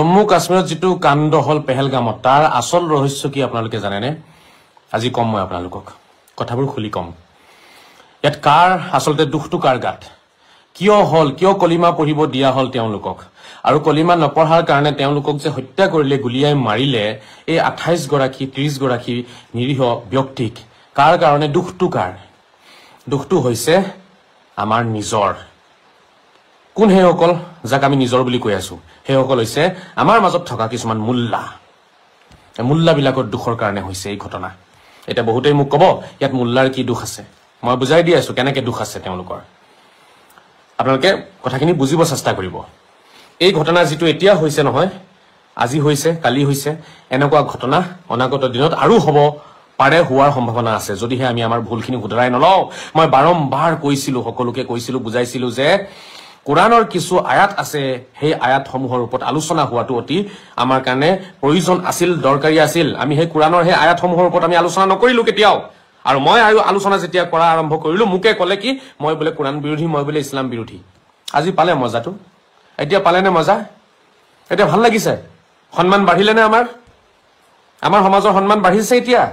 জম্মু কাশ্মীৰত যেটো কাণ্ড হল পেহেলগামত তাৰ আসল ৰহস্য কি আপোনালোকে জানেনে আজি কম মই আপোনালোকক কথাবোৰ খুলি কম ইয়াত কাৰ আসলতে দুখটো কাৰ গাত কিয় কলিমা পঢ়িব দিয়া হল তেওঁলোকক আৰু কলিমা নপঢ়াৰ কাৰণে তেওঁলোকক যে হত্যা কৰিলে গুলিয়াই মাৰিলে এই 28 গৰাকী 30 গৰাকী নিৰীহ ব্যক্তিক কাৰ কাৰণে দুখটো হৈছে আমাৰ নিজৰ কোন হেসকল যাক আমি নিজৰ বুলি কৈ আছো হেসকল হৈছে আমাৰ মাজত থকা কিছুমান মুল্লা বিলাকৰ দুখৰ কাৰণে হৈছে এই ঘটনা এটা বহুতেই মোক কব ইয়াত মুল্লাৰ কি দুখ আছে মই বুজাই দি আছো কেনেকৈ দুখ আছে তেওঁলোকৰ আপোনালোকে কথাখিনি বুজিব চেষ্টা কৰিব এই ঘটনা যেটো এতিয়া হৈছে নহয় আজি হৈছে কালি হৈছে এনেকুৱা ঘটনা অনাগত দিনত আৰু হ'ব পাৰে হোৱাৰ সম্ভাৱনা আছে যদিহে আমি আমাৰ ভুলখিনি শুধৰাই নলওঁ মই বাৰম্বাৰ কৈছিলো সকলোকে কৈছিলো বুজাইছিলো যে কোৰানৰ কিছু আয়াত আছে সেই আয়াতসমূহৰ ওপৰত আলোচনা হোৱাটো অতি আমাৰ কাৰণে প্ৰয়োজন আছিল দৰকাৰী আছিল আমি সেই কোৰানৰ সেই আয়াতসমূহৰ ওপৰত আমি আলোচনা নকৰিলো কেতিয়াও আৰু মই আলোচনা যেতিয়া কৰা আৰম্ভ কৰিলো মুকে ক'লে কি মই বোলে কোৰান বিৰোধী মই বোলে ইছলাম বিৰোধী আজি পালে মজাটো এতিয়া পালেনে মজা এতিয়া ভাল লাগিছে সন্মান বাঢ়িলেনে আমাৰ সমাজৰ সন্মান বাঢ়িছে এতিয়া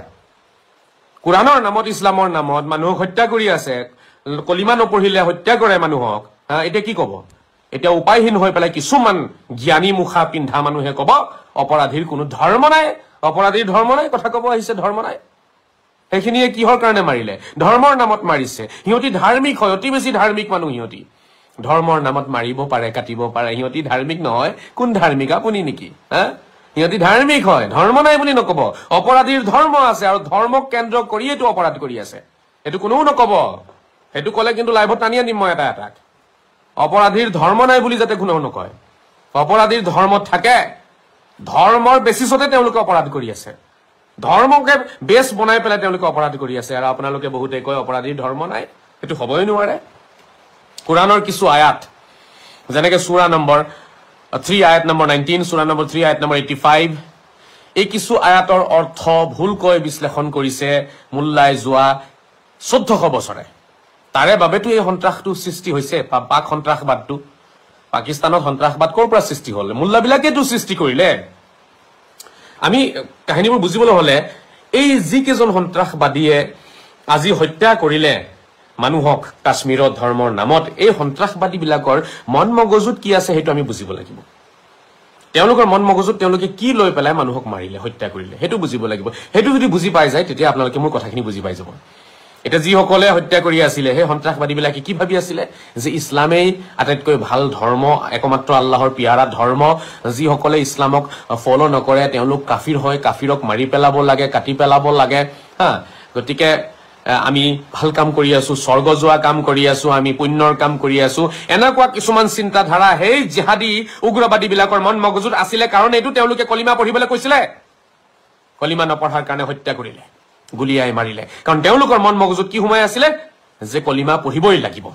কোৰানৰ নামত ইছলামৰ নামত মানুহক হত্যা কৰি আছে কলিমা নপঢ়িলে হত্যা কৰে মানুহক এটা কি কব এটা উপায়হীন হৈ পেলাই কিছুমান জ্ঞানী মুখা পিন্ধা মানুহে কব অপৰাধীৰ কোনো ধৰ্ম নাই অপৰাধীৰ ধৰ্ম নাই কথা কব আহিছে ধৰ্ম নাই এখিনিয়ে কিহৰ কাৰণে মাৰিলে ধৰ্মৰ নামত মাৰিছে হিয়তি ধাৰ্মিক হয় অতি বেছি ধাৰ্মিক মানুহ হিয়তি ধৰ্মৰ নামত মাৰিব পাৰে কাটিব পাৰে হিয়তি ধাৰ্মিক নহয় কোন ধাৰ্মিক আপুনি নেকি হিয়তি ধাৰ্মিক হয় ধৰ্ম নাই বুলি নকব অপৰাধীৰ ধৰ্ম আছে আৰু ধৰ্মক কেন্দ্ৰ কৰিয়েটো অপৰাধ কৰি আছে এটো কোনেও নকব এটো কলে কিন্তু লাইভত টানি আনিম মই এটা অপৰাধীৰ ধৰ্ম নাই বুলি যাতে কোনেও নকয় অপৰাধীৰ ধৰ্ম থাকে ধৰ্মৰ বেচিছতে তেওঁলোকে অপৰাধ কৰি আছে ধৰ্মকে বেছ বনাই পেলাই তেওঁলোকে অপৰাধ কৰি আছে আৰু আপোনালোকে বহুতে কয় অপৰাধীৰ ধৰ্ম নাই এটো হবই নোৱাৰে কোৰানৰ কিছু আয়াত যেনেকে সূৰা নম্বৰ 3 আয়াত নম্বৰ 19 সূৰা নম্বৰ 3 আয়াত নম্বৰ 85 এই কিছু আয়াতৰ অৰ্থ ভুলকৈ বিশ্লেষণ কৰিছে মুল্লাই যোৱা 1400 বছৰে তাৰে বাবেতো এই সন্ত্ৰাসটো সৃষ্টি হৈছে পাক সন্ত্ৰাসবাদটো পাকিস্তানত সন্ত্ৰাসবাদ কৰ পৰা সৃষ্টি হল মুল্লাবিলাকেতো সৃষ্টি কৰিলে আমি কাহিনীবোৰ বুজিবলৈ হলে এই যি কেজন সন্ত্ৰাসবাদীয়ে আজি হত্যা কৰিলে মানুহক কাশ্মীৰৰ ধৰ্মৰ নামত এই সন্ত্ৰাসবাদী বিলাকৰ মন মগজুত কি আছে হেতু আমি বুজিব লাগিব তেওঁলোকৰ মন মগজুত তেওঁলোকে কি লৈ পেলাই মানুহক মাৰিলে হত্যা কৰিলে হেতু বুজিব লাগিব হেতু যদি বুজি পাই যায় তেতিয়া আপোনালোকে মোৰ কথাখিনি বুজি পাই যাব এটা যি সকলে হত্যা কৰি আছিল হে সন্ত্ৰাসবাদী বিলাকে কি ভাবি আছিল যে ইছলামেই আটাইতকৈ ভাল ধৰ্ম একমাত্ৰ আল্লাহৰ পিয়াৰা ধৰ্ম যি সকলে ইছলামক ফলো নকৰে তেওঁলোক কাফিৰ হয় কাফিৰক মাৰি পেলাব লাগে কাটি পেলাব লাগে গতিকে আমি ভাল কাম কৰি আছো স্বৰ্গ যোৱা কাম কৰি আছো আমি পুণ্যৰ কাম কৰি আছো এনেকুৱা কিছুমান চিন্তা ধাৰা হেই জিহাদী উগ্ৰবাদী বিলাকৰ মন মগজুত আছিল কাৰণ এটো তেওঁলোকে কলিমা পঢ়িবলৈ কৈছিলে কলিমা নপঢ়াৰ কাৰণে হত্যা কৰিলে গুলিয়াই মাৰিলে কাৰণ তেওঁলোকৰ মন মগজুত কি হুমাই আছিল যে কলিমা পঢ়িবই লাগিব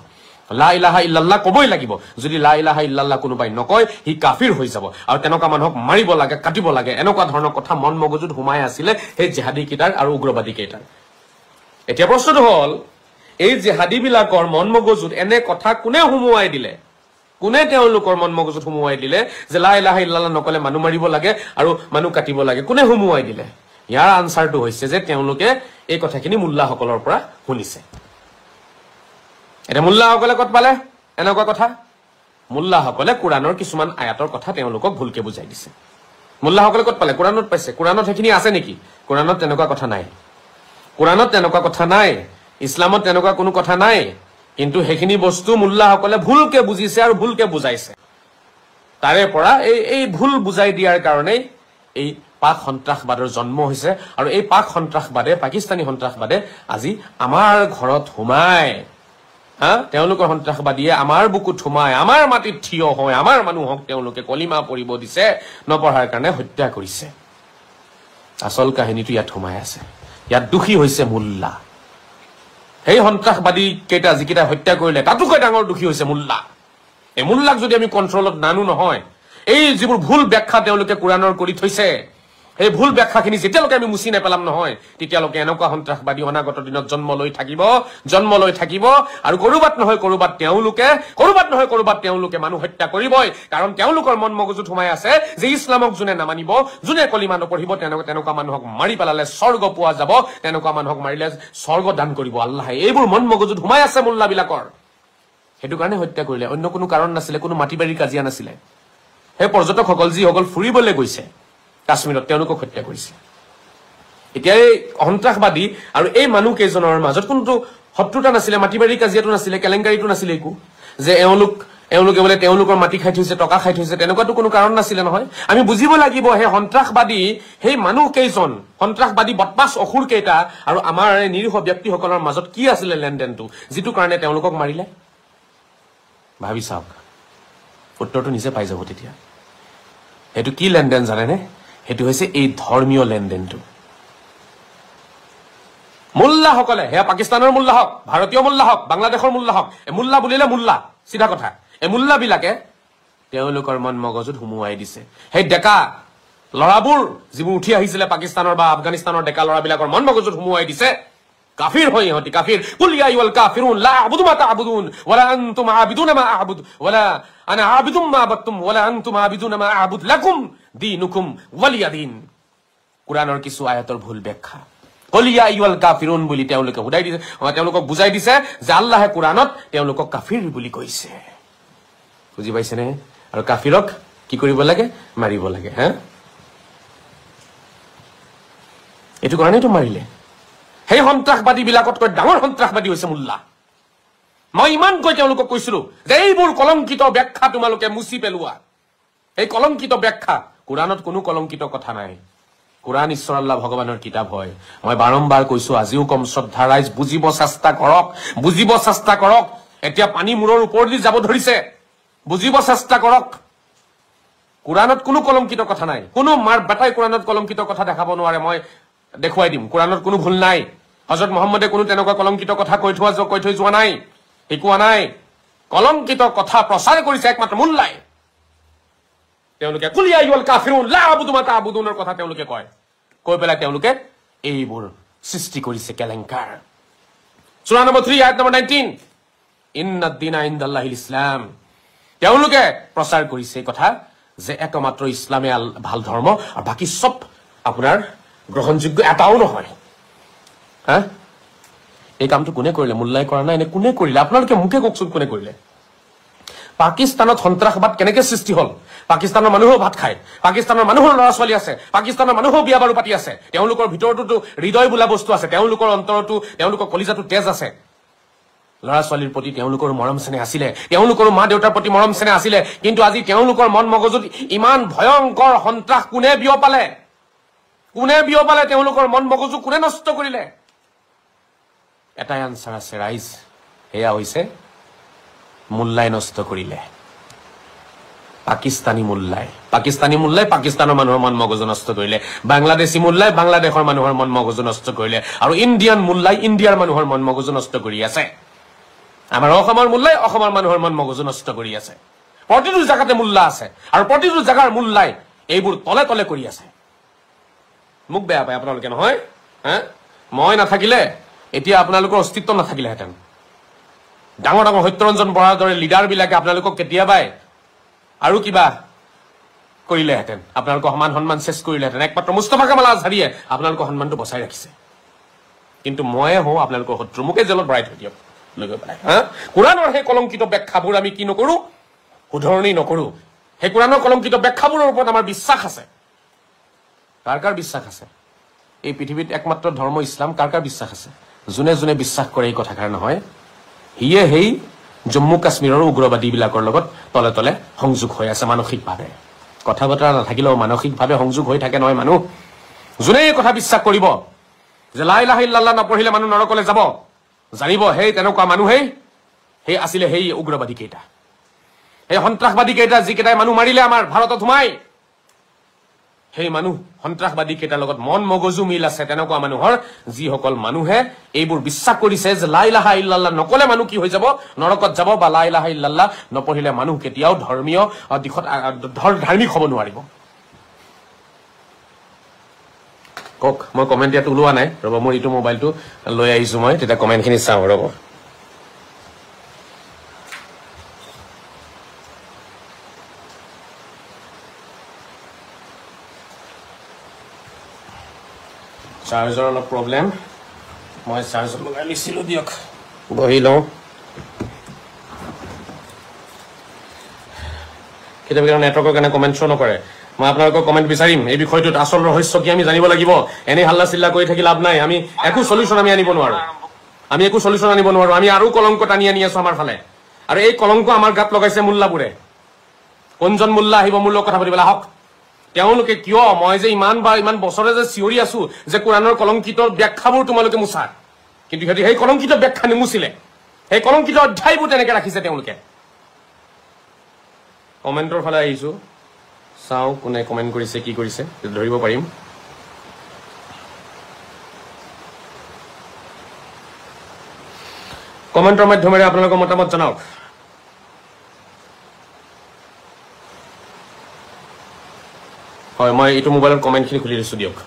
লা ইলাহা ইল্লাল্লাহ কবই লাগিব যদি লা ইলাহা ইল্লাল্লাহ কোনোবাই নকয় হি কাফিৰ হৈ যাব আৰু তেনেকুৱা মানুহক মাৰিব লাগে কাটিব লাগে এনেকুৱা ধৰণৰ কথা মন মগজুত হুমাই আছিল সেই জিহাদী কিটাৰ আৰু উগ্ৰবাদী কিটাৰ এতিয়া প্ৰশ্নটো হল এই জিহাদী বিলাকৰ মন মগজুত এনে কথা কোনে হুমুৱাই দিলে কোনে তেওঁলোকৰ মন মগজুত হুমুৱাই দিলে যে লা ইলাহা ইল্লাল্লাহ নকলে মানুহ মাৰিব লাগে আৰু মানুহ কাটিব লাগে কোনে হুমুৱাই দিলে ইয়াৰ আনসাৰটো হৈছে যে তেওঁলোকে এই কথাখিনি মুল্লাসকলৰ পৰা শুনিছে এটা মুল্লাসকলে কত পালে এনেকুৱা কথা মুল্লাসকলে কোৰানৰ কিছুমান আয়াতৰ কথা তেওঁলোকক ভুলকে বুজাই দিছে মুল্লাসকলে কত পালে কোৰানত পাইছে কোৰানত সেইখিনি আছে নেকি কোৰানত তেনেকুৱা কথা নাই কোৰানত তেনেকুৱা কথা নাই ইছলামত তেনেকুৱা কোনো কথা নাই কিন্তু সেইখিনি বস্তু মুল্লাসকলে ভুলকে বুজিছে আৰু ভুলকে বুজাইছে তাৰে পৰা এই ভুল বুজাই দিয়াৰ কাৰণে এই পাক সন্ত্ৰাসবাদৰ জন্ম হৈছে আৰু এই পাক সন্ত্ৰাসবাদে পাকিস্তানী সন্ত্ৰাসবাদে আজি আমাৰ ঘৰত হুমাই তেওঁলোকৰ সন্ত্ৰাসবাদীয়ে আমাৰ বুকুত হুমাই আমাৰ মাটিত থিয় হয় আমাৰ মানুহক তেওঁলোকে কলিমা পঢ়িব দিছে নপঢ়াৰ কাৰণে হত্যা কৰিছে আসল কাহিনীটো ইয়াত হুমাই আছে ইয়াত দুখী হৈছে মুল্লা সেই সন্ত্ৰাসবাদী কেইটা যিকেইটা হত্যা কৰিলে তাতোকৈ ডাঙৰ দুখী হৈছে মুল্লা এই মুল্লাক যদি আমি কন্ট্ৰলত নানো নহয় এই যিবোৰ ভুল ব্যাখ্যা তেওঁলোকে কোৰানৰ কৰি থৈছে এই ভুল ব্যাখ্যাখিনি যেতিয়ালৈকে আমি মুচি নেপেলাম নহয় তেতিয়ালৈকে এনেকুৱা সন্ত্ৰাসবাদী অনাগত দিনত জন্ম লৈ থাকিব আৰু কৰবাত নহয় কৰবাত তেওঁলোকে মানুহ হত্যা কৰিবই কাৰণ তেওঁলোকৰ মন মগজুত সোমাই আছে যে ইছলামক যোনে নামানিব যোনে কলিমা নপঢ়িব তেনেকুৱা মানুহক মাৰি পেলালে স্বৰ্গ পোৱা যাব তেনেকুৱা মানুহক মাৰিলে স্বৰ্গ দান কৰিব আল্লাহে এইবোৰ মন মগজুত সোমাই আছে মোল্লাবিলাকৰ সেইটো কাৰণে হত্যা কৰিলে অন্য কোনো কাৰণ নাছিলে কোনো মাটিবাৰীৰ কাজিয়া নাছিলে সেই পৰ্যটকসকল যিসকল ফুৰিবলৈ গৈছে কাশ্মীৰত তেওঁলোকক হত্যা কৰিছে এতিয়া এই সন্ত্ৰাসবাদী আৰু এই মানুহ কেইজনৰ মাজত কোনটো শত্ৰুতা নাছিলে মাটিবাৰীৰ কাজিয়াটো নাছিলে কেলেংকাৰীটো নাছিলে একো যে এওঁলোকে বোলে তেওঁলোকৰ মাটি খাই থৈছে টকা খাই থৈছে তেনেকুৱাতো কোনো কাৰণ নাছিলে নহয় আমি বুজিব লাগিব সেই সন্ত্ৰাসবাদী সেই মানুহ কেইজন সন্ত্ৰাসবাদী বদমাছ অসুৰ কেইটা আৰু আমাৰ নিৰীহ ব্যক্তিসকলৰ মাজত কি আছিলে লেনদেনটো যিটো কাৰণে তেওঁলোকক মাৰিলে ভাবি চাওক উত্তৰটো নিজে পাই যাব তেতিয়া সেইটো কি লেনদেন জানেনে সেইটো হৈছে এই ধৰ্মীয় লেনদেনটো মোল্লাসকলে সেয়া পাকিস্তানৰ মোল্লা হওক ভাৰতীয় মোল্লা হওক বাংলাদেশৰ মোল্লা হওক মোল্লা বুলিলে মোল্লা চিধা কথা এই মোল্লাবিলাকে তেওঁলোকৰ মন মগজুত সুমুৱাই দিছে সেই ডেকা লৰাবোৰ যিবোৰ উঠি আহিছিলে পাকিস্তানৰ বা আফগানিস্তানৰ ডেকা লৰাবিলাকৰ মন মগজুত সুমুৱাই দিছে কাফিৰ হয় ইহঁতি কাফিৰ কুল ইয়া আইয়ুল কাফিৰুন লা আবুদু মা তা'বুদুন ওয়ালা আনতুম আবিদুনা মা আ'বুদু ওয়ালা আনা আবিদুম মা আবাদতুম ওয়ালা আনতুম আবিদুনা মা আ'বুদ লাকুম দীনুকুম ওয়ালিয়া দীন কুৰআনৰ কিছু আয়াতৰ ভুল ব্যাখ্যা কুল ইয়া আইয়ুল কাফিৰুন বুলি তেওঁলোকে বুজাই দিছে তেওঁলোকক বুজাই দিছে যে আল্লাহে কুৰআনত তেওঁলোকক কাফিৰ বুলি কৈছে বুজি পাইছেনে আৰু কাফিৰক কি কৰিব লাগে মাৰিব লাগে হা এটো কাৰণেতো মাৰিলে সেই সন্ত্ৰাসবাদী বিলাকতকৈ ডাঙৰ সন্ত্ৰাসবাদী হৈছে মোল্লা মই ইমানকৈ তেওঁলোকক কৈছিলো যে এইবোৰ কলংকিত ব্যাখ্যা তোমালোকে মুচি পেলোৱা এই কলংকিত ব্যাখ্যা কুৰআনত কোনো কলংকিত কথা নাই কুৰআন ঈশ্বৰ আল্লাহ ভগৱানৰ কিতাপ হয় মই বাৰম্বাৰ কৈছো আজিও কম শ্ৰদ্ধা ৰাইজ বুজিব চেষ্টা কৰক এতিয়া পানী মূৰৰ ওপৰেদি যাব ধৰিছে বুজিব চেষ্টা কৰক কুৰআনত কোনো কলংকিত কথা নাই কোনো মাৰ বেটাই কুৰআনত কলংকিত কথা দেখাব নোৱাৰে মই দেখুৱাই দিম কুৰআনত কোনো ভুল নাই হযৰত মুহাম্মদে কোনো তেনেকুৱা কলংকিত কথা কৈ থৈ যোৱা নাই শিকোৱা নাই কলংকিত কথা প্ৰচাৰ কৰিছে একমাত্ৰ মোল্লাই তেওঁলোকে কুল ইয়া আইয়ুল কাফিৰুন লা আবুদু মা তা'বুদুনৰ কথা তেওঁলোকে কয় কৈ পেলাই তেওঁলোকে এইবোৰ সৃষ্টি কৰিছে কেলেংকাৰ সূৰা নম্বৰ 3 আয়াত নম্বৰ 19 ইন্নাদ দীনা ইনদাল্লাহিল ইসলাম তেওঁলোকে প্ৰচাৰ কৰিছে কথা যে একমাত্ৰ ইছলামে ভাল ধৰ্ম আৰু বাকি সব আপোনাৰ গ্ৰহণযোগ্য এটাও নহয় হা এই কামটো কোনে কৰিলে মোল্লাই কৰা নাই নে কোনে কৰিলে আপোনালোকে মুখে কওকচোন কোনে কৰিলে পাকিস্তানত সন্ত্ৰাসবাদ কেনেকৈ সৃষ্টি হল পাকিস্তানৰ মানুহও ভাত খায় পাকিস্তানৰ মানুহৰ ল'ৰা ছোৱালী আছে পাকিস্তানৰ মানুহও বিয়া বাৰু পাতি আছে তেওঁলোকৰ ভিতৰতো হৃদয় বোলা বস্তু আছে তেওঁলোকৰ অন্তৰতো তেওঁলোকৰ কলিজাটো তেজ আছে ল'ৰা ছোৱালীৰ প্ৰতি তেওঁলোকৰ মৰম চেনেহ আছিলে তেওঁলোকৰ মা দেউতাৰ প্ৰতি মৰম চেনেহ আছিলে কিন্তু আজি তেওঁলোকৰ মন মগজুত ইমান ভয়ংকৰ সন্ত্ৰাস কোনে বিয়পালে তেওঁলোকৰ মন মগজু কোনে নষ্ট কৰিলে এটাই আনসাৰ আছে ৰাইজ হেয়া হৈছে মোল্লাই নষ্ট কৰিলে পাকিস্তানী মোল্লাই পাকিস্তানৰ মানুহৰ মন মগজু নষ্ট কৰিলে বাংলাদেশী মোল্লাই বাংলাদেশৰ মানুহৰ মন মগজু নষ্ট কৰিলে আৰু ইণ্ডিয়ান মোল্লাই ইণ্ডিয়াৰ মানুহৰ মন মগজু নষ্ট কৰি আছে আমাৰ অসমৰ মোল্লাই অসমৰ মানুহৰ মন মগজু নষ্ট কৰি আছে প্ৰতিটো জাগাতে মোল্লা আছে আৰু প্ৰতিটো জাগাৰ মোল্লাই এইবোৰ তলে তলে কৰি আছে মুখ বেয়া পায় আপোনালোকে নহয় হা মই নাথাকিলে এতিয়া আপোনালোকৰ অস্তিত্ব নাথাকিলেহেঁতেন ডাঙৰ ডাঙৰ সত্যৰঞ্জন বৰাৰ দৰে লিডাৰ বিলাকে আপোনালোকক কেতিয়াবাই আৰু কিবা কৰিলেহেঁতেন আপোনালোকৰ সন্মান চেছ কৰিলেহেঁতেন একমাত্ৰ মুস্তাফা কামাল আজহাৰীয়ে আপোনালোকৰ সন্মানটো বচাই ৰাখিছে কিন্তু ময়ে হওঁ আপোনালোকৰ শত্ৰু মোকে জেলত ভৰাই থৈ দিয়ক লৈ গৈ পেলাই হা কুৰাণৰ সেই কলংকিত ব্যাখ্যাবোৰ আমি কি নকৰো শুধৰণি নকৰো সেই কুৰাণৰ কলংকিত ব্যাখ্যাবোৰৰ ওপৰত আমাৰ বিশ্বাস আছে কাৰ বিশ্বাস আছে এই পৃথিৱীত একমাত্ৰ ধৰ্ম ইছলাম কাৰ বিশ্বাস আছে যোনে যোনে বিশ্বাস কৰে এই কথাষাৰ নহয় হিয়ে হেই জম্মু কাশ্মীৰৰ উগ্ৰবাদী বিলাকৰ লগত তলে তলে সংযোগ হৈ আছে মানসিকভাৱে কথা বতৰা নাথাকিলেও মানসিকভাৱে সংযোগ হৈ থাকে নহয় মানুহ যোনে এই কথা বিশ্বাস কৰিব যে লা ইলাহা ইল্লাল্লাহ নপঢ়িলে মানুহ নৰকলৈ যাব জানিব সেই তেনেকুৱা মানুহেই সেই আছিলে সেই উগ্ৰবাদী কেইটা এই সন্ত্ৰাসবাদী কেইটা যিকেইটাই মানুহ মাৰিলে আমাৰ ভাৰতত সোমাই সেই মানুহ সন্ত্ৰাসবাদী কেইটাৰ লগত মন মগজু মিল আছে তেনেকুৱা মানুহৰ যিসকল মানুহে এইবোৰ বিশ্বাস কৰিছে যে লা ইলাহা ইল্লাল্লাহ নকলে মানুহ কি হৈ যাব নৰকত যাব বা লা ইলাহা ইল্লাল্লাহ নপঢ়িলে মানুহ কেতিয়াও ধাৰ্মিক হ'ব নোৱাৰিব কক মই কমেন্ট ইয়াত ওলোৱা নাই ৰব মোৰ ইটো মোবাইলটো লৈ আহিছো মই তেতিয়া কমেন্টখিনি চাওঁ ৰব চাৰ্জৰ অলপ প্ৰব্লেম মই চাৰ্জত লগাই লৈছিলো দিয়ক বহি লওঁ কেতিয়াবা নেটৱৰ্কৰ কাৰণে কমেন্ট শ্ব' নকৰে মই আপোনালোকৰ কমেন্ট বিচাৰিম এই বিষয়টোত আসল ৰহস্য কি আমি জানিব লাগিব এনে হাল্লা চিল্লা কৰি থাকি লাভ নাই আমি একো সলিউশন আমি আনিব নোৱাৰো আমি আৰু কলংক টানি আনি আছো আমাৰ ফালে আৰু এই কলংক আমাৰ গাত লগাইছে মুল্লাবোৰে কোনজন মুল্লা আহিব মোৰ লগত কথা পাতিবলৈ আহক তেওঁলোকে কিয় মই যে ইমান বছৰে যে চিঞৰি আছো যে কোৰাণৰ কলংকিত ব্যাখ্যাবোৰ তোমালোকে মুছা কিন্তু সিহঁতে সেই কলংকিত ব্যাখ্যা নিমুচিলে সেই কলংকিত অধ্যায়বোৰ তেনেকে ৰাখিছে তেওঁলোকে কমেন্টৰ ফালে আহিছো চাও কোনে কমেন্ট কৰিছে কি কৰিছে ধৰিব পাৰিম কমেন্টৰ মাধ্যমেৰে আপোনালোকৰ মতামত জনাওক হয় মই এইটো মোবাইলত কমেন্টখিনি খুলি দিছো দিয়ক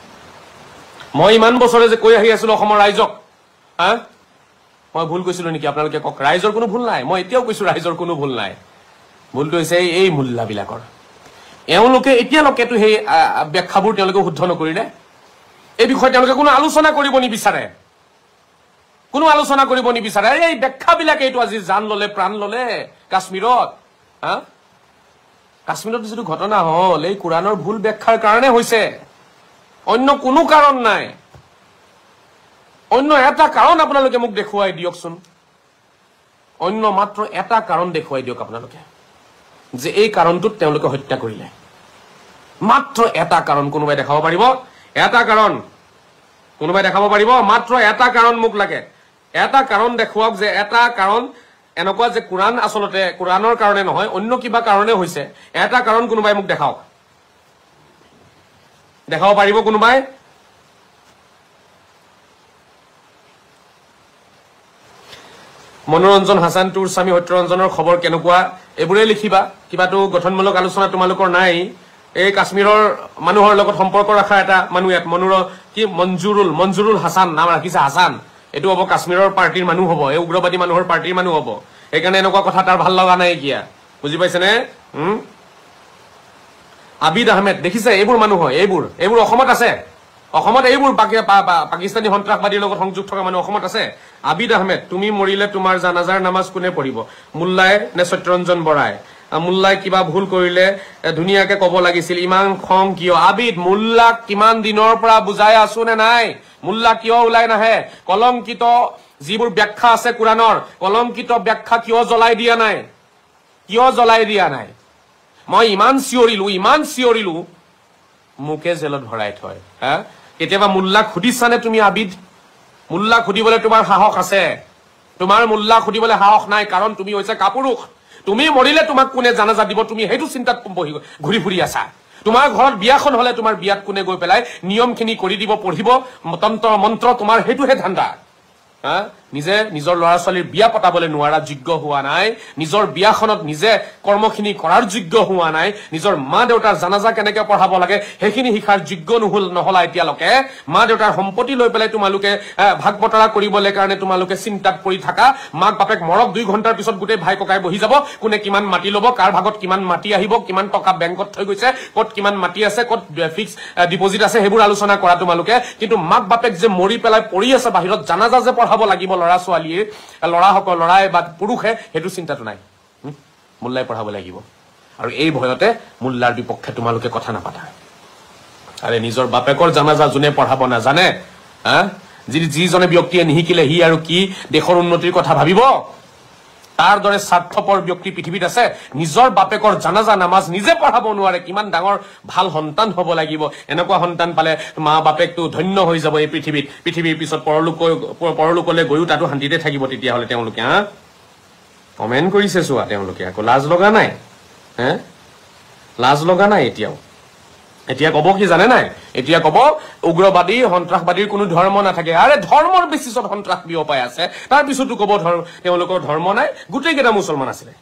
মই ইমান বছৰে যে কৈ আহি আছিলো অসমৰ ৰাইজক হা মই ভুল কৈছিলো নেকি আপোনালোকে কক ৰাইজৰ কোনো ভুল নাই মই এতিয়াও কৈছো ৰাইজৰ কোনো ভুল নাই ভুলটো হৈছে এই মুল্লাবিলাকৰ এওঁলোকে এতিয়ালৈকেতো সেই ব্যাখ্যাবোৰ তেওঁলোকে শুদ্ধ নকৰিলে এই বিষয়ে তেওঁলোকে কোনো আলোচনা কৰিব নিবিচাৰে এই ব্যাখ্যাবিলাকে এইটো আজি জান ললে প্ৰাণ ললে কাশ্মীৰত হা কাশ্মীৰত যিটো ঘটনা হল এই কোৰাণৰ ভুল ব্যাখ্যাৰ কাৰণে হৈছে অন্য কোনো কাৰণ নাই অন্য এটা কাৰণ আপোনালোকে মোক দেখুৱাই দিয়কচোন অন্য মাত্ৰ এটা কাৰণ দেখুৱাই দিয়ক আপোনালোকে যে এই কাৰণটোত তেওঁলোকে হত্যা কৰিলে মাত্ৰ এটা কাৰণ কোনোবাই দেখাব পাৰিব এটা কাৰণ মাত্ৰ এটা কাৰণ মোক লাগে এটা কাৰণ দেখুৱাওক যে এটা কাৰণ এনেকুৱা যে কোৰাণ আসলতে কোৰাণৰ কাৰণে নহয় অন্য কিবা কাৰণে হৈছে এটা কাৰণ কোনোবাই মোক দেখাওক দেখাব পাৰিব কোনোবাই মনোৰঞ্জন হাসান টুৰ স্বামী সত্যৰঞ্জনৰ খবৰ কেনেকুৱা এইবোৰে লিখিবা কিবাটো গঠনমূলক আলোচনা তোমালোকৰ নাই এই কাশ্মীৰৰ মানুহৰ লগত সম্পৰ্ক ৰাখা এটা মানুহ ইয়াত কি মঞ্জুৰুল হাসান নাম ৰাখিছে হাসান এটো হ'ব কাশ্মীৰৰ পাৰ্টিৰ মানুহ হ'ব এই উগ্ৰবাদী মানুহৰ পাৰ্টিৰ মানুহ হ'ব এইকাৰণে এনেকুৱা কথা তাৰ ভাল লগা নাই কিয়া বুজি পাইছেনে আবিদ আহমেদ দেখিছে এইবোৰ মানুহ হয় এইবোৰ অসমত আছে অসমত এইবোৰ পাকিস্তানী সন্ত্ৰাসবাদীৰ লগত সংযোগ থকা মানুহ অসমত আছে আবিদ আহমেদ তুমি মৰিলে তোমাৰ জানাজাৰ নামাজ কোনে পঢ়িব মুল্লাই নে সত্যৰঞ্জন বৰাই মুল্লাই কিবা ভুল কৰিলে ধুনীয়াকে কব লাগিছিল ইমান খং কিয় আবিদ মুল্লাক কিমান দিনৰ পৰা বুজাই আছো নে নাই মুল্লা কিয় ওলাই নাহে কলংকিত যিবোৰ ব্যাখ্যা আছে কোৰাণৰ কলংকিত ব্যাখ্যা কিয় জ্বলাই দিয়া নাই মই ইমান চিঞৰিলো মুকে জেলত ভৰাই থয় হা কেতিয়াবা মুল্লাক সুধিছানে তুমি আবিদ মুল্লাক সুধিবলৈ তোমাৰ সাহস আছে তোমাৰ মুল্লাক সুধিবলৈ সাহস নাই কাৰণ তুমি হৈছে কাপুৰুষ তুমি মৰিলে তোমাক কোনে জানাজা দিব তুমি সেইটো চিন্তাত ঘূৰি ফুৰি আছা তোমাৰ ঘৰত বিয়াখন হলে তোমাৰ বিয়াত কোনে গৈ পেলাই নিয়মখিনি কৰি দিব পঢ়িব তন্ত্ৰ মন্ত্ৰ তোমাৰ হেতুহে ধান্দা নিজে নিজৰ ল'ৰা ছোৱালীৰ বিয়া পতাবলৈ নোৱাৰা যোগ্য হোৱা নাই নিজৰ বিয়াখনত নিজে কৰ্মখিনি কৰাৰ যোগ্য হোৱা নাই নিজৰ মা দেউতাৰ জানাজা কেনেকৈ পঢ়াব লাগে সেইখিনি শিকাৰ যোগ্য নহলা এতিয়ালৈকে মা দেউতাৰ সম্পত্তি লৈ পেলাই তোমালোকে ভাগ বতৰা কৰিবলৈ কাৰণে তোমালোকে চিন্তাত পৰি থাকা মাক বাপেক মৰক 2 ঘণ্টাৰ পিছত গোটেই ভাই ককাই বহি যাব কোনে কিমান মাটি ল'ব কাৰ ভাগত কিমান মাটি আহিব কিমান টকা বেংকত থৈ গৈছে ক'ত কিমান মাটি আছে ক'ত ফিক্স ডিপজিট আছে সেইবোৰ আলোচনা কৰা তোমালোকে কিন্তু মাক বাপেক যে মৰি পেলাই পৰি আছে বাহিৰত জানাজা যে পঢ়াব লাগিব ল'ৰা ছোৱালীৰ ল'ৰাই বা পুৰুষে সেইটো চিন্তাটো নাই মুল্লাই পঢ়াব লাগিব আৰু এই ভয়তে মুল্লাৰ বিপক্ষে তোমালোকে কথা নাপাতা আৰে নিজৰ বাপেকৰ জানাজা যোনে পঢ়াব নাজানে যিজনে ব্যক্তিয়ে নিশিকিলে সি আৰু কি দেশৰ উন্নতিৰ কথা ভাবিব তাৰ দৰে স্বাৰ্থপৰ ব্যক্তি পৃথিৱীত আছে নিজৰ বাপেকৰ জানাজা নামাজ নিজে পঢ়াব নোৱাৰে কিমান ডাঙৰ ভাল সন্তান হ'ব লাগিব এনেকুৱা সন্তান পালে মা বাপেকটো ধন্য হৈ যাব এই পৃথিৱীৰ পিছত পৰলোকলৈ গৈও তাতো শান্তিতে থাকিব তেতিয়াহ'লে তেওঁলোকে কমেন্ট কৰিছে চোৱা তেওঁলোকে আকৌ লাজ লগা নাই এতিয়া কব কি জানে নাই এতিয়া কব উগ্ৰবাদী সন্ত্ৰাসবাদীৰ কোনো ধৰ্ম নাথাকে আৰে ধৰ্মৰ বেচিছত সন্ত্ৰাস বিয়পাই আছে তাৰ পিছতো কব তেওঁলোকৰ ধৰ্ম নাই গোটেই কেইটা মুছলমান আছিলে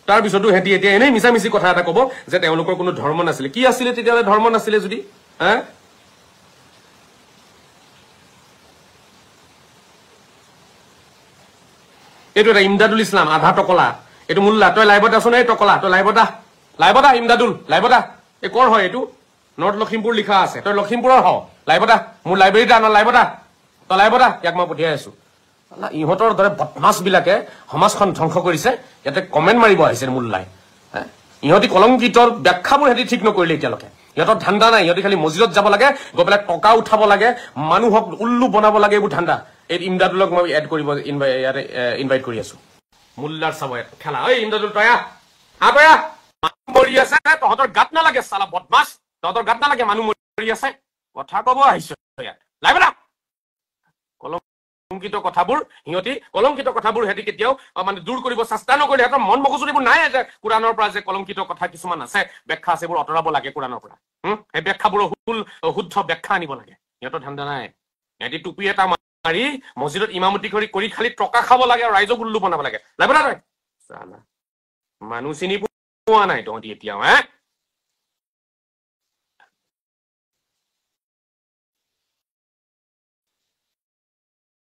তাৰ পিছতো হেতি এতিয়া এনেই মিছামিছি কথা এটা কব যে তেওঁলোকৰ কোনো ধৰ্ম নাছিলে কি আছিলে তেতিয়াহ'লে ধৰ্ম নাছিলে যদি এইটো এটা ইমদাদুল ইছলাম আধা টকলা এইটো মোল্লা তই লাইভত আছ নে টকলা তই লাইভত ইমদাদুল লাইভত এই কৰ হয় এইটো নৰ্থ লখিমপুৰ লিখা আছে তই লখিমপুৰৰ হ লাইভত মোৰ লাইব্ৰেৰীত আন লাইভত তই লাইভত ইয়াক মই পঠিয়াই আছো ইহঁতৰ দৰে বদমাছ বিলাকে সমাজখন ধ্বংস কৰিছে ইয়াতে কমেণ্ট মাৰিব আহিছে মোল্লাই ইহঁতি কলংকিতৰ ব্যাখ্যাবোৰ সিহঁতি ঠিক নকৰিলে এতিয়ালৈকে ইহঁতৰ ধান্দা নাই ইহঁতি খালি মছজিদত যাব লাগে গৈ পেলাই টকা উঠাব লাগে মানুহক উল্লু বনাব লাগে এইবোৰ ধান্দা এই ইমদাদুলক মই এড কৰিব ইয়াতে ইনভাইট কৰি আছো মোল্লাৰ চাব খেলা ঐ ইমদাদুল তই মানুহ মৰি আছে তহঁতৰ গাত নালাগে চালা বদমাছ তহঁতৰ গাত নালাগে মানুহ মৰি আছে কথা কব আহিছ ইয়াত লাইভ কলংকিত কথাবোৰ সিহঁতি কেতিয়াও মানে দূৰ কৰিব চেষ্টা নকৰিলে সিহঁতৰ মন মগজুত এইবোৰ নাই যে কোৰাণৰ পৰা যে কলংকিত কথা কিছুমান আছে ব্যাখ্যা আছে এইবোৰ আঁতৰাব লাগে কোৰাণৰ পৰা সেই ব্যাখ্যাবোৰ শুদ্ধ ব্যাখ্যা আনিব লাগে সিহঁতৰ ধান্দা নাই সিহঁতি টুপি এটা মাৰি মছজিদত ইমামতি কৰি খালি টকা খাব লাগে আৰু ৰাইজক উল্লু বনাব লাগে লাইবৰা তই মানুহ চিনি পোৱা নাই তহঁতি এতিয়াও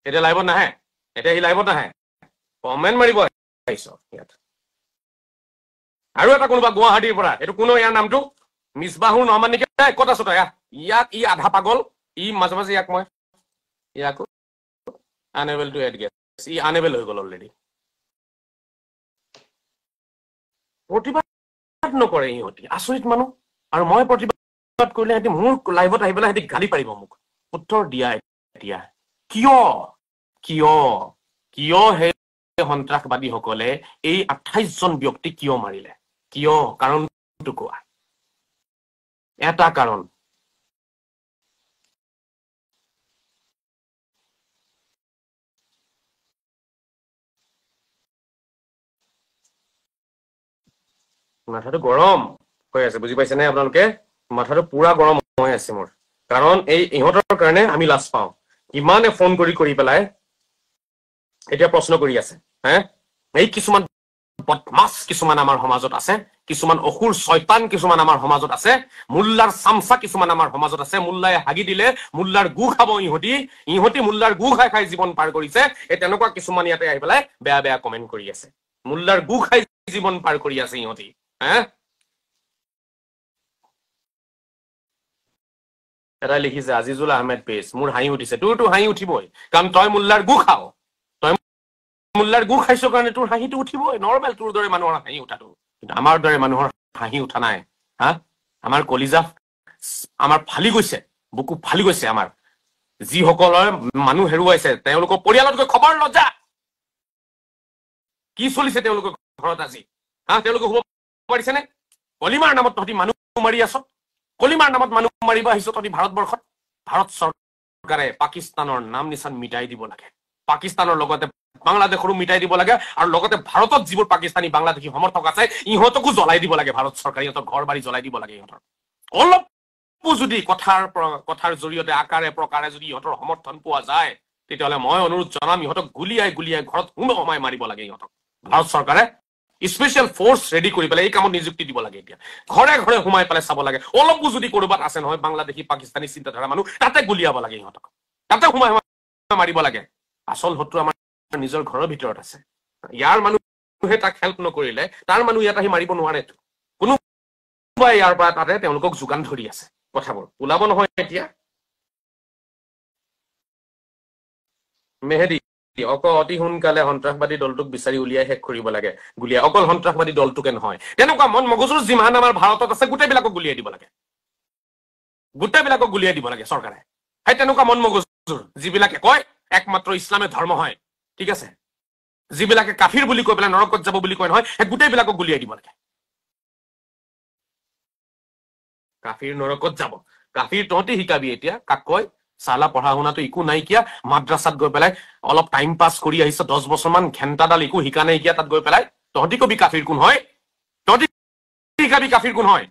এতিয়া লাইভত নাহে এতিয়া সি লাইভত নাহে কমেণ্ট মাৰিব আহিছ ইয়াত আৰু এটা কোনোবা গুৱাহাটীৰ পৰা এইটো কোনো ইয়াৰ নামটো মিছবাহুৰ নহমান নেকি ক'ত আছ তই ইয়াক ই আধা পাগল ই মাজে মাজে ইয়াকো আনএবল টু এড গেছ ই আনএবল হৈ গ'ল অলৰেডি প্ৰতিবাদ নকৰে ইহঁতি আচৰিত মানুহ আৰু মই প্ৰতিবাদ কৰিলে সিহঁতি মোৰ লাইভত আহি পেলাই সিহঁতি গালি পাৰিব মোক উত্তৰ দিয়া এতিয়া কিয় সেই সন্ত্ৰাসবাদীসকলে এই 28 জন ব্যক্তি কিয় মাৰিলে কিয় কাৰণটো কোৱা এটা কাৰণ মাথাটো গৰম হৈ আছে বুজি পাইছে নে আপোনালোকে মাথাটো পুৰা গৰম হৈ আছে মোৰ কাৰণ এই ইহঁতৰ কাৰণে আমি লাজ পাওঁ ইমানে ফোন কৰি পেলাই এতিয়া প্ৰশ্ন কৰি আছে এই কিছুমান বদমাছ কিছুমান আমাৰ সমাজত আছে কিছুমান অসুৰ শয়তান কিছুমান আমাৰ সমাজত আছে মোল্লাৰ চামচা কিছুমান আমাৰ সমাজত আছে মোল্লাই হাগি দিলে মোল্লাৰ গু খাব ইহঁতি মোল্লাৰ গু খাই জীৱন পাৰ কৰিছে এই তেনেকুৱা কিছুমান ইয়াতে আহি পেলাই বেয়া কমেণ্ট কৰি আছে মোল্লাৰ গু খাই জীৱন পাৰ কৰি আছে ইহঁতি এটা লিখিছে আজিজুল আহমেদ পেজ মোৰ হাঁহি উঠিছে তোৰতো হাঁহি উঠিবই কাৰণ তই মোল্লাৰ গু খাও তই মোল্লাৰ গু খাইছ কাৰণে তোৰ হাঁহিটো উঠিবই নৰ্মেল তোৰ দৰে মানুহৰ হাঁহি উঠাটো কিন্তু আমাৰ দৰে মানুহৰ হাঁহি উঠা নাই আমাৰ কলিজা আমাৰ ফালি গৈছে বুকু ফালি গৈছে আমাৰ যিসকলৰ মানুহ হেৰুৱাইছে তেওঁলোকৰ পৰিয়ালত গৈ খবৰ লজা কি চলিছে তেওঁলোকৰ ঘৰত আজি তেওঁলোকে হ'ব পাৰিছেনে কলিমাৰ নামত তহঁতি মানুহ মাৰি আছ কলিমাৰ নামত মানুহ মাৰিব আহিছ তহঁতি ভাৰতবৰ্ষত ভাৰত চৰকাৰে পাকিস্তানৰ নাম নিচান মিটাই দিব লাগে পাকিস্তানৰ লগতে বাংলাদেশৰো মিটাই দিব লাগে আৰু লগতে ভাৰতত যিবোৰ পাকিস্তানী বাংলাদেশী সমৰ্থক আছে ইহঁতকো জ্বলাই দিব লাগে ভাৰত চৰকাৰে ইহঁতৰ ঘৰ বাৰী জ্বলাই দিব লাগে ইহঁতৰ অলপ যদি কথাৰ জৰিয়তে আকাৰে প্ৰকাৰে যদি ইহঁতৰ সমৰ্থন পোৱা যায় তেতিয়াহ'লে মই অনুৰোধ জনাম ইহঁতক গুলিয়াই ঘৰত সোমাই মাৰিব লাগে ইহঁতক ভাৰত চৰকাৰে স্পেচিয়েল ফৰ্চ ৰেডি কৰি পেলাই এই কামত নিযুক্তি দিব লাগে এতিয়া ঘৰে সোমাই পেলাই চাব লাগে অলপো যদি ক'ৰবাত আছে নহয় বাংলাদেশী পাকিস্তানী চিন্তাধাৰা মানুহ তাতে গুলিয়াব লাগে ইহঁতক তাতে সোমাই মাৰিব লাগে আচল শত্ৰু আমাৰ নিজৰ ঘৰৰ ভিতৰত আছে ইয়াৰ মানুহে তাক হেল্প নকৰিলে তাৰ মানুহ ইয়াত আহি মাৰিব নোৱাৰে কোনোবাই ইয়াৰ পৰা তাতে তেওঁলোকক যোগান ধৰি আছে কথাবোৰ ওলাব নহয় এতিয়া মেহেদি অতি সোনকালে সন্ত্ৰাসবাদী দলটোক বিচাৰি উলিয়াই শেষ কৰিব লাগে গুলিয়াই অকল সন্ত্ৰাসবাদী দলটোকে নহয় তেনেকুৱা মন মগজুৰ যিমান আমাৰ ভাৰতত আছে গোটেইবিলাকক গুলিয়াই দিব লাগে চৰকাৰে সেই তেনেকুৱা মন মগজুৰ যিবিলাকে কয় একমাত্ৰ ইছলামে ধৰ্ম হয় ঠিক আছে যিবিলাকে কাফিৰ বুলি কৈ পেলাই নৰকত যাব বুলি কয় নহয় সেই গোটেইবিলাকক গুলিয়াই দিব লাগে কাফিৰ নৰকত যাব কাফিৰ তহঁতি শিকাবি এতিয়া কাক কয় চালা পঢ়া শুনাটো একো নাইকিয়া মাদ্ৰাছাত গৈ পেলাই অলপ টাইম পাছ কৰি আহিছ 10 বছৰমান ঘেণ্টাডাল একো শিকা নাইকিয়া তাত গৈ পেলাই তহঁতি কবি কাফিৰ কোন হয় তহঁতি শিকাবি কাফিৰ কোন হয়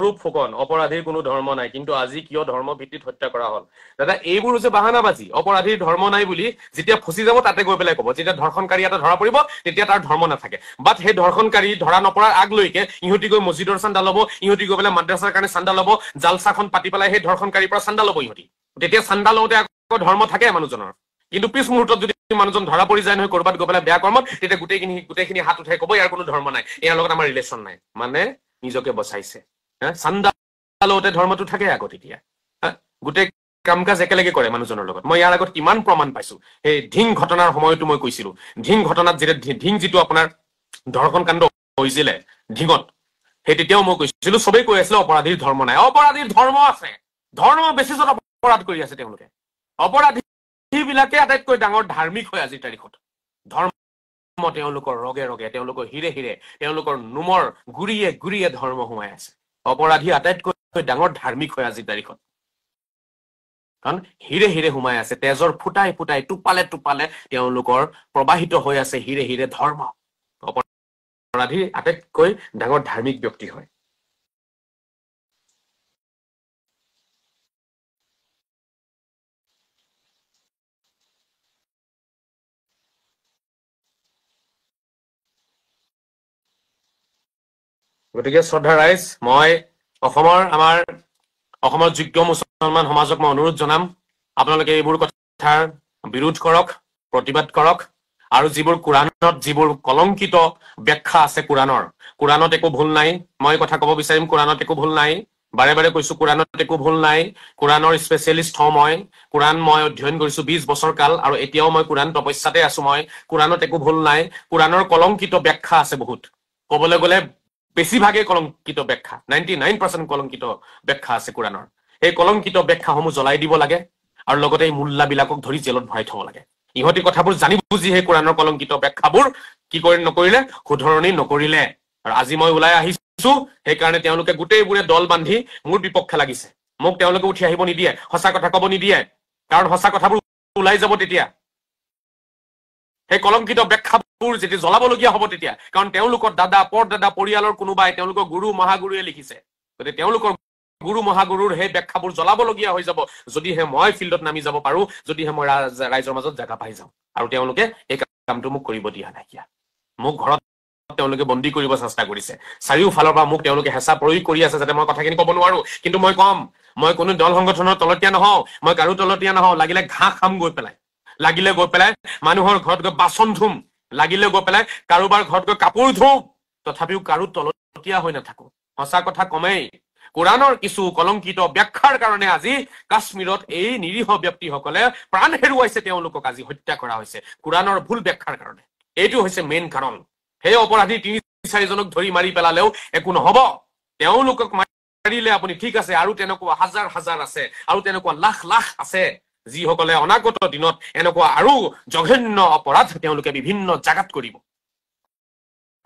স্বৰূপ ফুকন অপৰাধীৰ কোনো ধৰ্ম নাই কিন্তু আজি কিয় ধৰ্ম ভিত্তিত হত্যা কৰা হল দাদা এইবোৰ হৈছে বাহানাবাজি অপৰাধীৰ ধৰ্ম নাই বুলি যেতিয়া ফচি যাব তাতে গৈ পেলাই ক'ব যেতিয়া ধৰ্ষণকাৰী এটা ধৰা পৰিব তেতিয়া তাৰ ধৰ্ম নাথাকে বাট সেই ধৰ্ষণকাৰী ধৰা নপৰাৰ আগলৈকে ইহঁতি গৈ মছজিদৰ চান্দা ল'ব ইহঁতি গৈ পেলাই মাদ্ৰাছাৰ কাৰণে চান্দা ল'ব জালচাখন পাতি পেলাই সেই ধৰ্ষণকাৰীৰ পৰা চান্দা ল'ব ইহঁতি তেতিয়া চান্দা লওঁতে আকৌ ধৰ্ম থাকে মানুহজনৰ কিন্তু পিছ মুহূৰ্তত যদি মানুহজন ধৰা পৰি যায় নহয় কৰবাত গৈ পেলাই বেয়া কৰ্মত তেতিয়া গোটেইখিনি হাত উঠাই ক'ব ইয়াৰ কোনো ধৰ্ম নাই ইয়াৰ লগত আমাৰ ৰিলেশ্যন নাই মানে নিজকে বচাইছে চান্দা লওঁতে ধৰ্মটো থাকে আগত এতিয়া গোটেই কাম কাজ একেলগে কৰে মানুহজনৰ লগত মই ইয়াৰ আগত কিমান প্ৰমাণ পাইছো সেই ধিং ঘটনাৰ সময়তো মই কৈছিলো ধিং ঘটনাত যেতিয়া ধিং যিটো আপোনাৰ ধৰ্ষণ কাণ্ড হৈছিলে ধিঙত সেই তেতিয়াও মই কৈছিলো চবেই কৈ আছিলে অপৰাধীৰ ধৰ্ম নাই অপৰাধীৰ ধৰ্ম আছে ধৰ্ম বেছিছত অপৰাধ কৰি আছে তেওঁলোকে অপৰাধী বিলাকে আটাইতকৈ ডাঙৰ ধাৰ্মিক হয় আজিৰ তাৰিখত ধৰ্ম তেওঁলোকৰ ৰগে ৰগে তেওঁলোকৰ হিৰে হিৰে তেওঁলোকৰ নোমৰ গুৰিয়ে গুৰিয়ে ধৰ্ম সোমাই আছে অপৰাধী আটাইতকৈ ডাঙৰ ধাৰ্মিক হয় আজিৰ তাৰিখত কাৰণ হিৰে হিৰে সোমাই আছে তেজৰ ফুটাই ফুটাই টোপালে টোপালে তেওঁলোকৰ প্ৰবাহিত হৈ আছে হিৰে হিৰে ধৰ্ম অপৰাধী আটাইতকৈ ডাঙৰ ধাৰ্মিক ব্যক্তি হয় গতিকে শ্ৰদ্ধা ৰাইজ মই অসমৰ যোগ্য মুছলমান সমাজক মই অনুৰোধ জনাম আপোনালোকে এইবোৰ কথাৰ বিৰোধ কৰক প্ৰতিবাদ কৰক আৰু যিবোৰ কোৰাণত যিবোৰ কলংকিত ব্যাখ্যা আছে কোৰাণত একো ভুল নাই মই কথা ক'ব বিচাৰিম কোৰাণত একো ভুল নাই বাৰে বাৰে কৈছো কোৰাণত একো ভুল নাই কোৰাণৰ স্পেচিয়েলিষ্ট হওঁ মই কোৰাণ মই অধ্যয়ন কৰিছো 20 বছৰ কাল আৰু এতিয়াও মই কোৰাণ তপস্যাতে আছো মই কোৰাণত একো ভুল নাই কোৰাণৰ কলংকিত ব্যাখ্যা আছে বহুত ক'বলৈ গ'লে বেছিভাগেই কলংকিত ব্যাখ্যা 99% কলংকিত ব্যাখ্যা আছে কোৰাণৰ এই কলংকিত ব্যাখ্যাসমূহ জ্বলাই দিব লাগে আৰু লগতে এই মুল্লাবিলাকক ধৰি জেলত ভৰাই থব লাগে ইহঁতি কথাবোৰ জানি বুজি সেই কোৰাণৰ কলংকিত ব্যাখ্যাবোৰ কি নকৰিলে শুধৰণি নকৰিলে আৰু আজি মই ওলাই আহিছো সেইকাৰণে তেওঁলোকে গোটেইবোৰে দল বান্ধি মোৰ বিপক্ষে লাগিছে মোক তেওঁলোকে উঠি আহিব নিদিয়ে সঁচা কথা ক'ব নিদিয়ে কাৰণ সঁচা কথাবোৰ ওলাই যাব তেতিয়া সেই কলংকিত ব্যাখ্যাবোৰ যেতিয়া জ্বলাবলগীয়া হ'ব তেতিয়া কাৰণ তেওঁলোকৰ দাদা পৰদাদা পৰিয়ালৰ কোনোবাই তেওঁলোকৰ গুৰু মহাগুৰুৱে লিখিছে গতিকে তেওঁলোকৰ গুৰু মহাগুৰুৰ সেই ব্যাখ্যাবোৰ জ্বলাবলগীয়া হৈ যাব যদিহে মই ফিল্ডত নামি যাব পাৰো যদিহে মই ৰাইজৰ মাজত জাগা পাই যাওঁ আৰু তেওঁলোকে এই কামটো মোক কৰিব দিয়া নাইকিয়া মোক ঘৰত তেওঁলোকে বন্দী কৰিব চেষ্টা কৰিছে চাৰিওফালৰ পৰা মোক তেওঁলোকে হেঁচা প্ৰয়োগ কৰি আছে যাতে মই কথাখিনি ক'ব নোৱাৰো কিন্তু মই কম মই কোনো দল সংগঠনৰ তলতীয়া নহওঁ মই কাৰো তলতীয়া নহওঁ লাগিলে ঘাঁহ খাম গৈ পেলাই লাগিলে গৈ পেলাই মানুহৰ ঘৰত গৈ বাচন ধুম লাগিলে গৈ পেলাই কাৰোবাৰ ঘৰত গৈ কাপোৰ ধুম তথাপিও কাৰো তলতীয়া হৈ নাথাকো সঁচা কথা কমেই কোৰাণৰ কিছু কলংকিত ব্যাখ্যাৰ কাৰণে আজি কাশ্মীৰত এই নিৰীহ ব্যক্তিসকলে প্ৰাণ হেৰুৱাইছে তেওঁলোকক আজি হত্যা কৰা হৈছে কোৰাণৰ ভুল ব্যাখ্যাৰ কাৰণে এইটো হৈছে মেইন কাৰণ সেই অপৰাধী 3-4জনক ধৰি মাৰি পেলালেও একো নহব তেওঁলোকক মাৰিলে আপুনি ঠিক আছে আৰু তেনেকুৱা হাজাৰ হাজাৰ আছে আৰু তেনেকুৱা লাখ লাখ আছে যিসকলে অনাগত দিনত এনেকুৱা আৰু জঘন্য অপৰাধ তেওঁলোকে বিভিন্ন জাগাত কৰিব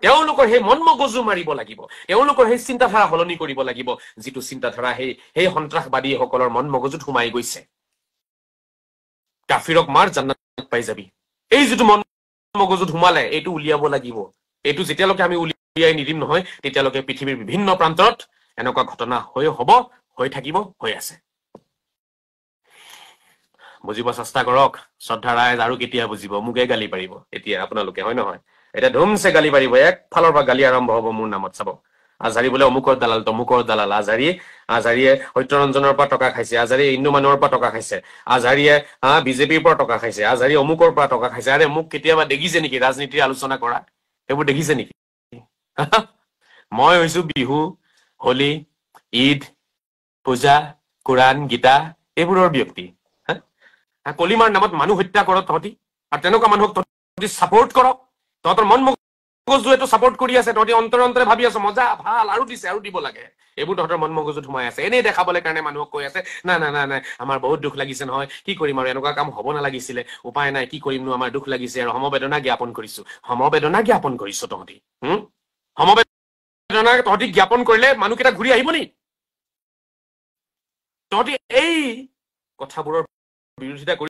তেওঁলোকৰ সেই মন মগজু মাৰিব লাগিব তেওঁলোকৰ সেই চিন্তাধাৰা সলনি কৰিব লাগিব যিটো চিন্তাধাৰা সেই সন্ত্ৰাসবাদীসকলৰ মন মগজুত সোমাই গৈছে কাফিৰক মাৰ জান্নাত পাই যাবি এই যিটো মন মগজুত সোমালে এইটো উলিয়াব লাগিব এইটো যেতিয়ালৈকে আমি উলিয়াই নিদিম নহয় তেতিয়ালৈকে পৃথিৱীৰ বিভিন্ন প্ৰান্তত এনেকুৱা ঘটনা হৈ থাকিব হৈ আছে বুজিব চেষ্টা কৰক শ্ৰদ্ধা ৰাইজ আৰু কেতিয়া বুজিব মোকে গালি পাৰিব এতিয়া আপোনালোকে হয় নহয় এটা ধুমছে গালি পাৰিব একফালৰ পৰা গালি আৰম্ভ হ'ব মোৰ নামত চাব আজাৰী বোলে অমুকৰ দালাল তমুকৰ দালাল আজাৰীয়ে সত্যৰঞ্জনৰ পৰা টকা খাইছে আজাৰীয়ে ইন্দু মানুহৰ পৰা টকা খাইছে আজাৰীয়ে বিজেপিৰ পৰা টকা খাইছে আজাৰীয়ে অমুকৰ পৰা টকা খাইছে আৰে মোক কেতিয়াবা দেখিছে নেকি ৰাজনীতিৰ আলোচনা কৰা এইবোৰ দেখিছে নেকি মই হৈছো বিহু হোলী ঈদ পূজা কোৰাণ গীতা এইবোৰৰ ব্যক্তি কলিমাৰ নামত মানুহ হত্যা কৰক তহঁতি আৰু তেনেকুৱা মানুহক তহঁতি ছাপোৰ্ট কৰক তহঁতৰ মন মগজুৱেটো ছাপোৰ্ট কৰি আছে তহঁতি অন্তৰে অন্তৰে ভাবি আছ মজা ভাল আৰু দিছে আৰু দিব লাগে এইবোৰ তহঁতৰ মন মগজুত সোমাই আছে এনেই দেখাবলৈ কাৰণে মানুহক কৈ আছে নাই নাই নাই নাই আমাৰ বহুত দুখ লাগিছে নহয় কি কৰিম আৰু এনেকুৱা কাম হ'ব নালাগিছিলে উপায় নাই কি কৰিমনো আমাৰ দুখ লাগিছে আৰু সমবেদনা জ্ঞাপন কৰিছো তহঁতি সমবেদনা তহঁতি জ্ঞাপন কৰিলে মানুহকেইটা ঘূৰি আহিব নি তহঁতি এই কথাবোৰৰ বিৰোধিতা কৰি